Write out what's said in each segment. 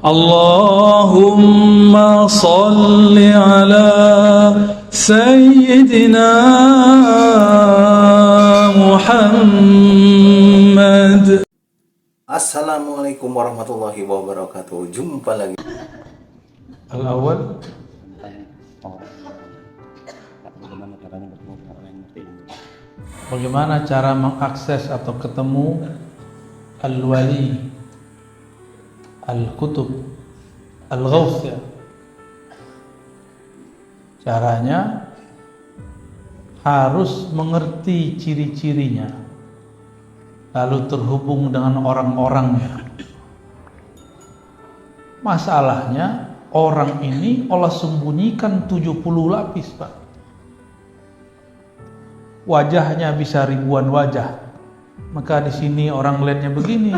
Allahumma salli ala Sayyidina Muhammad. Assalamualaikum warahmatullahi wabarakatuh. Jumpa lagi. Al-awwal, bagaimana cara mengakses atau ketemu al-wali, al-kutub, al-ghaus ya. Caranya harus mengerti ciri-cirinya, lalu terhubung dengan orang-orangnya. Masalahnya orang ini Allah sembunyikan 70 lapis, Pak. Wajahnya bisa ribuan wajah. Maka di sini orang melihatnya begini.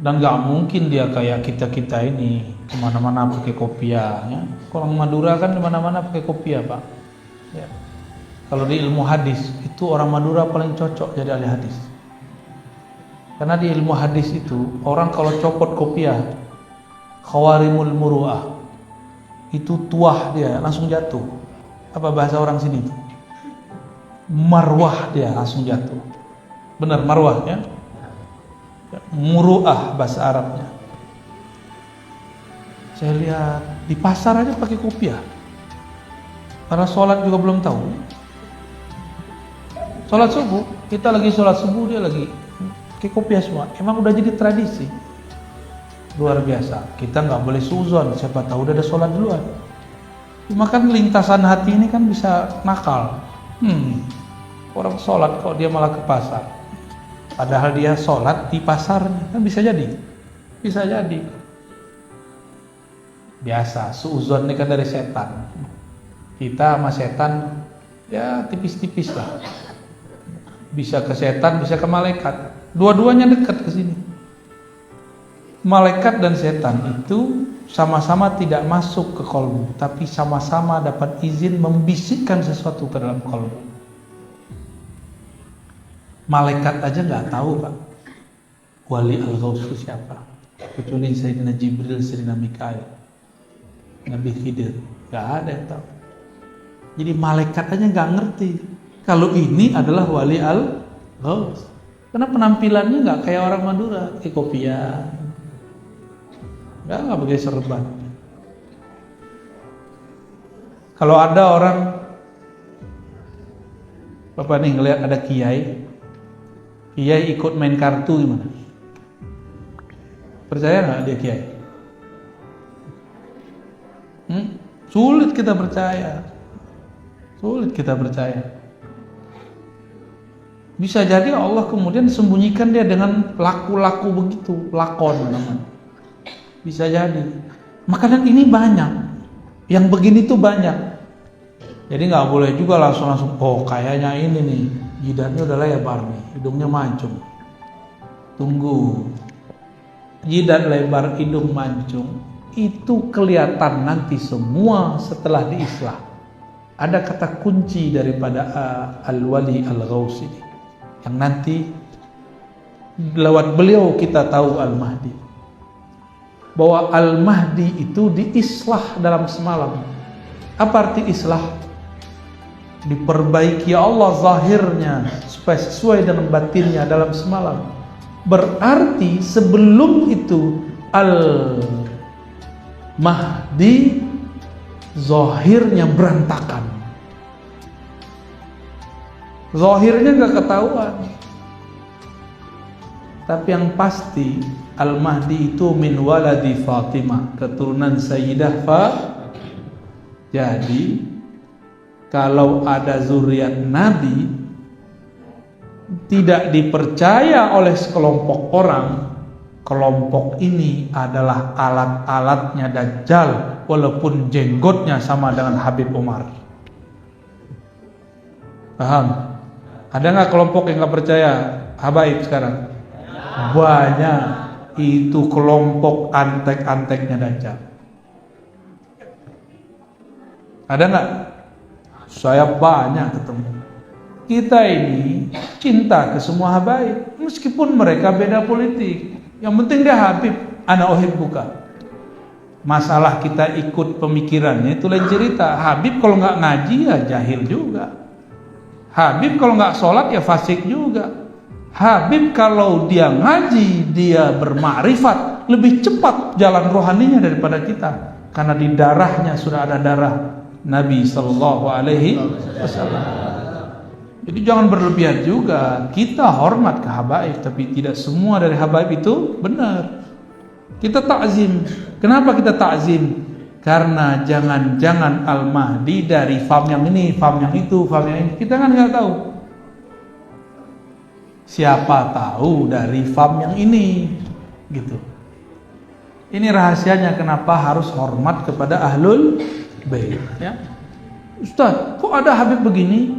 Dan gak mungkin dia kayak kita-kita ini kemana-mana pakai kopiah ya. Orang Madura kan kemana-mana pakai kopiah, Pak ya. Kalau di ilmu hadis itu orang Madura paling cocok jadi ahli hadis. Karena di ilmu hadis itu orang kalau copot kopiah khawarimul muru'ah itu tuah dia langsung jatuh. Apa bahasa orang sini itu? Marwah dia langsung jatuh. Benar marwah ya. Muru'ah bahasa Arabnya. Saya lihat di pasar aja pakai kopiah. Karena sholat juga belum tahu. Sholat subuh, kita lagi sholat subuh, dia lagi pakai kopiah semua. Emang udah jadi tradisi. Luar biasa. Kita nggak boleh suzon, siapa tahu udah ada sholat duluan. Cuma kan lintasan hati ini kan bisa nakal. Orang sholat kok dia malah ke pasar. Padahal dia sholat di pasarnya, kan bisa jadi. Bisa jadi. Biasa, suuzon ini kan dari setan. Kita sama setan ya tipis-tipis lah. Bisa ke setan, bisa ke malaikat. Dua-duanya dekat ke sini. Malaikat dan setan itu sama-sama tidak masuk ke kolbu, tapi sama-sama dapat izin membisikkan sesuatu ke dalam kolbu. Malaikat aja nggak tahu, Pak, wali al-ghaus itu siapa, kecuali Sayyidina Jibril, Sayyidina Mikail, Nabi Khidir, nggak ada yang tahu. Jadi malaikat aja nggak ngerti kalau ini adalah wali al-ghaus, karena penampilannya nggak kayak orang Madura, kayak kopiah, nggak pakai serban. Kalau ada orang, Bapak nih ngelihat ada kiai ikut main kartu gimana? Percaya nggak dia kiai? Sulit kita percaya. Bisa jadi Allah kemudian sembunyikan dia dengan laku-laku begitu, lakon namanya. Bisa jadi. Makanan ini banyak, yang begini tuh banyak. Jadi nggak boleh juga langsung oh kayaknya ini nih jidatnya udah lebar nih, hidungnya mancung. Tunggu, jidat lebar, hidung mancung itu kelihatan nanti semua setelah diislah. Ada kata kunci daripada al-wali al-ghaus ini yang nanti lewat beliau kita tahu al-mahdi, bahwa al-mahdi itu diislah dalam semalam. Apa arti islah? Diperbaiki Allah zahirnya supaya sesuai dengan batinnya dalam semalam. Berarti sebelum itu al-mahdi zahirnya berantakan, zahirnya gak ketahuan. Tapi yang pasti al-mahdi itu min waladi Fatimah, keturunan Sayyidah Jadi kalau ada zuriat Nabi tidak dipercaya oleh sekelompok orang, kelompok ini adalah alat-alatnya Dajjal, walaupun jenggotnya sama dengan Habib Umar. Paham? Ada nggak kelompok yang nggak percaya habaib sekarang? Banyak. Itu kelompok antek-anteknya Dajjal. Ada nggak? Saya banyak ketemu. Kita ini cinta ke semua habaib, meskipun mereka beda politik. Yang penting dia Habib, ana uhibbuka. Masalah kita ikut pemikirannya itu lain cerita. Habib kalau nggak ngaji ya jahil juga. Habib kalau nggak sholat ya fasik juga. Habib kalau dia ngaji, dia bermakrifat, lebih cepat jalan rohaninya daripada kita. Karena di darahnya sudah ada darah Nabi Sallallahu Alaihi Wasallam. Jadi jangan berlebihan juga. Kita hormat ke habaib, tapi tidak semua dari habaib itu benar. Kita takzim. Kenapa kita takzim? Karena jangan-jangan Al-Mahdi dari fam yang ini, fam yang itu, fam yang ini. Kita kan nggak tahu. Siapa tahu dari fam yang ini, gitu. Ini rahasianya kenapa harus hormat kepada Ahlul Bait. Ya. Ustaz, kok ada Habib begini?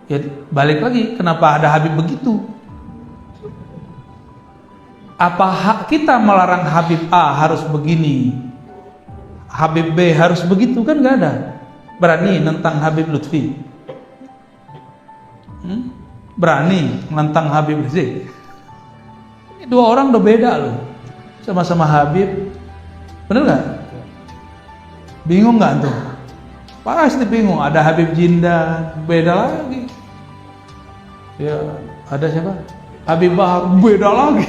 Ya balik lagi, kenapa ada Habib begitu? Apa hak kita melarang Habib A harus begini, Habib B harus begitu? Kan gak ada. Berani nentang Habib Lutfi? Berani nentang Habib Rizik? Ini dua orang udah beda loh, sama-sama Habib. Bener gak? Bingung gak tuh? Pasti bingung. Ada Habib Jindan, beda lagi. Ya, ada siapa? Habib Bahar, beda lagi.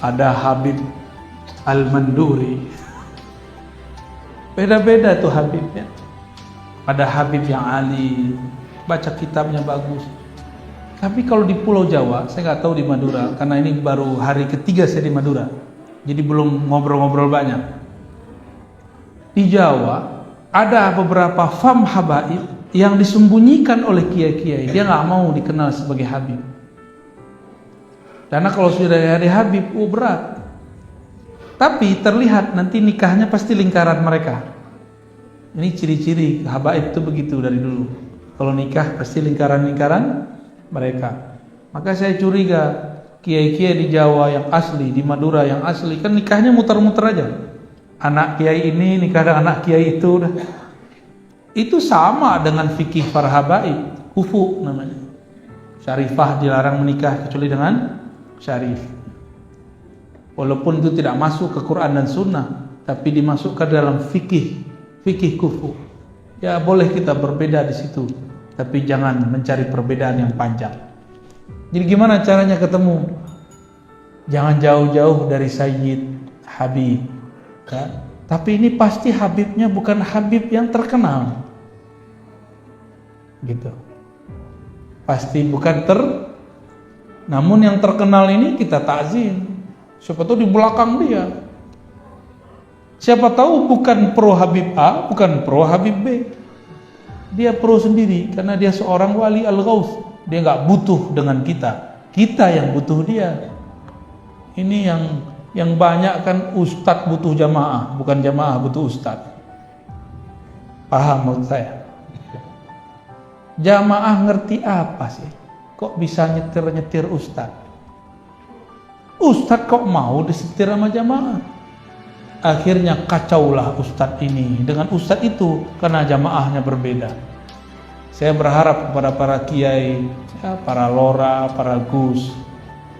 Ada Habib Al-Manduri, beda-beda tuh Habibnya. Ada Habib yang ali, baca kitabnya bagus. Tapi kalau di Pulau Jawa, saya nggak tahu di Madura, karena ini baru hari ketiga saya di Madura, jadi belum ngobrol-ngobrol banyak. Di Jawa ada beberapa fam habaib yang disembunyikan oleh kiai-kiai. Dia nggak mau dikenal sebagai Habib. Karena kalau sudah dari Habib, berat. Tapi terlihat nanti nikahnya pasti lingkaran mereka. Ini ciri-ciri habaib itu begitu dari dulu. Kalau nikah pasti lingkaran-lingkaran mereka. Maka saya curiga kiai-kiai di Jawa yang asli, di Madura yang asli, kan nikahnya muter-muter aja. Anak kiai ini nikah dengan anak kiai itu. Itu sama dengan fikih para habaib, kufu namanya. Syarifah dilarang menikah kecuali dengan syarif. Walaupun itu tidak masuk ke Quran dan Sunnah, tapi dimasukkan dalam fikih kufu. Ya boleh kita berbeda di situ, tapi jangan mencari perbedaan yang panjang. Jadi gimana caranya ketemu? Jangan jauh-jauh dari Sayyid Habib, kan? Tapi ini pasti Habibnya bukan Habib yang terkenal, gitu. Pasti bukan namun yang terkenal ini kita takzim. Siapa tahu di belakang dia. Siapa tahu bukan pro Habib A, bukan pro Habib B. Dia pro sendiri karena dia seorang wali al-Ghaus. Dia nggak butuh dengan kita. Kita yang butuh dia. Ini yang banyak kan ustadz butuh jamaah, bukan jamaah butuh ustadz. Paham maksud saya? Jamaah ngerti apa sih? Kok bisa nyetir-nyetir ustadz? Ustadz kok mau disetir sama jamaah? Akhirnya kacaulah ustadz ini dengan ustadz itu karena jamaahnya berbeda. Saya berharap kepada para kiai, ya, para lora, para gus,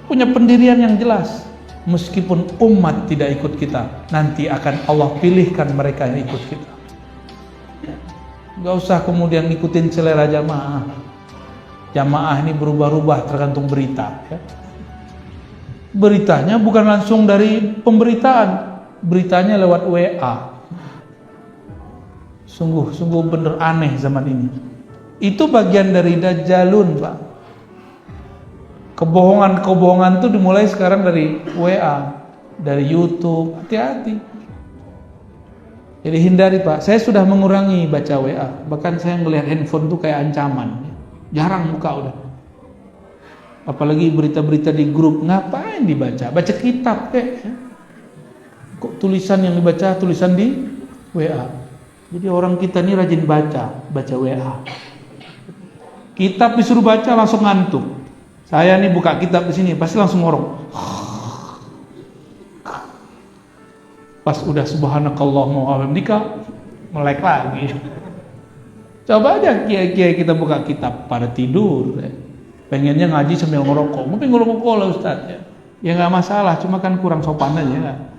punya pendirian yang jelas. Meskipun umat tidak ikut kita, nanti akan Allah pilihkan mereka yang ikut kita. Gak usah kemudian ngikutin selera jamaah. Jamaah ini berubah-ubah tergantung berita, ya. Beritanya bukan langsung dari pemberitaan, beritanya lewat WA. Sungguh bener aneh zaman ini. Itu bagian dari Dajjalun, Pak. Kebohongan-kebohongan itu dimulai sekarang dari WA, dari YouTube. Hati-hati. Jadi hindari, Pak. Saya sudah mengurangi baca WA. Bahkan saya ngelihat handphone itu kayak ancaman. Jarang buka udah. Apalagi berita-berita di grup, ngapain dibaca? Baca kitab kek. Kok tulisan yang dibaca tulisan di WA. Jadi orang kita ini rajin baca WA. Kitab disuruh baca langsung ngantuk. Saya nih buka kitab di sini pasti langsung ngorok. Pas udah subhanakallahumma wa bihamdika melek lagi. Coba aja kiai-kiai kita buka kitab pada tidur, ya. Pengennya ngaji sambil ngerokok. Mungkin ngerokok lah Ustaz, ya. ya nggak masalah, cuma kan kurang sopan aja.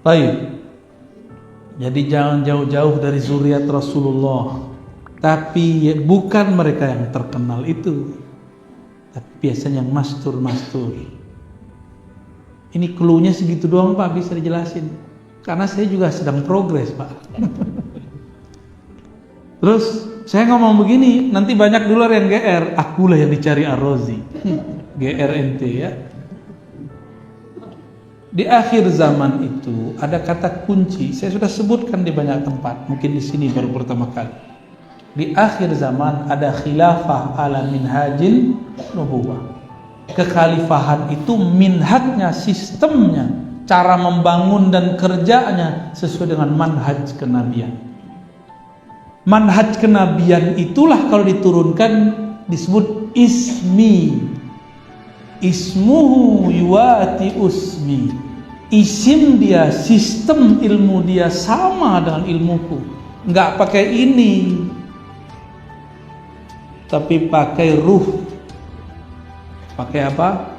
Baik. Jadi jangan jauh-jauh dari zuriat Rasulullah. Tapi bukan mereka yang terkenal itu, tapi biasanya yang mastur. Ini cluenya segitu doang Pak, bisa dijelasin. Karena saya juga sedang progres Pak. Terus saya ngomong begini, nanti banyak dulu yang GR, akulah yang dicari Ar-Razi. GRNT ya. Di akhir zaman itu ada kata kunci, saya sudah sebutkan di banyak tempat, mungkin di sini baru pertama kali. Di akhir zaman ada khilafah ala minhajin nubuwah. Kekhalifahan itu minhajnya, sistemnya, cara membangun dan kerjanya sesuai dengan manhaj kenabian. Manhaj kenabian itulah kalau diturunkan disebut ismi. Ismuhu yuwati usmi. Isim dia, sistem ilmu dia sama dengan ilmuku. Enggak pakai ini, tapi pakai ruh. Pakai apa?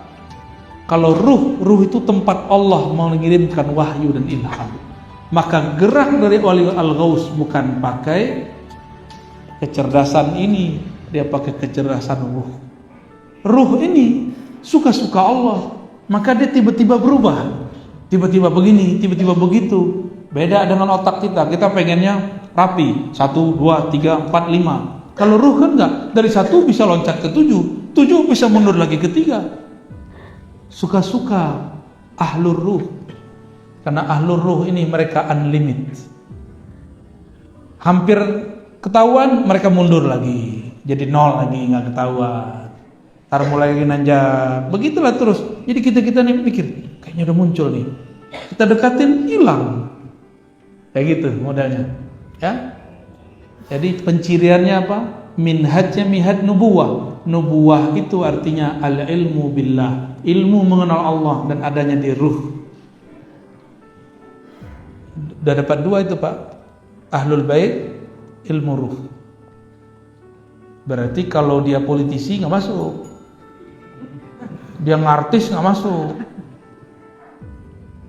Kalau ruh itu tempat Allah mengirimkan wahyu dan ilham. Maka gerak dari wali al-ghaus bukan pakai kecerdasan ini, dia pakai kecerdasan ruh. Ruh ini suka-suka Allah, maka dia tiba-tiba berubah, tiba-tiba begini, tiba-tiba begitu. Beda dengan otak kita, kita pengennya rapi, 1, 2, 3, 4, 5. Kalau ruh kan enggak, dari 1 bisa loncat ke 7, 7 bisa mundur lagi ke 3. Suka-suka ahlur ruh, karena ahlur ruh ini mereka unlimited. Hampir ketahuan mereka mundur lagi, jadi 0 lagi, nggak ketahuan. Ntar mulai lagi nanjak, begitulah terus. Jadi kita nih mikir, kayaknya udah muncul nih, kita dekatin hilang, kayak gitu modelnya, ya. Jadi penciriannya apa? Minhajnya minhaj nubuwah. Nubuwah itu artinya al ilmu billah, ilmu mengenal Allah dan adanya di ruh. Udah dapat 2 itu Pak, ahlul bait, ilmu ruh. Berarti kalau dia politisi nggak masuk. Dia ngartis nggak masuk,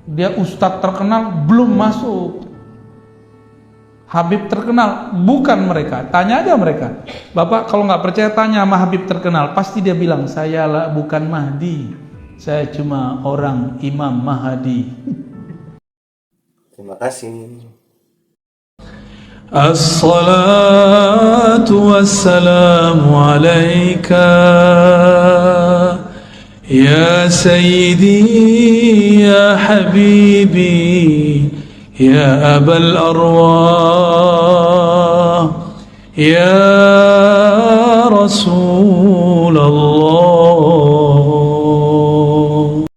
dia ustadz terkenal belum masuk, Habib terkenal bukan mereka. Tanya aja mereka, Bapak kalau nggak percaya tanya sama Habib terkenal, pasti dia bilang saya lah bukan Mahdi, saya cuma orang Imam Mahdi. Terima kasih. As-salatu wassalamu alaika ya sayyidi ya habibi ya abal arwah ya Rasulullah.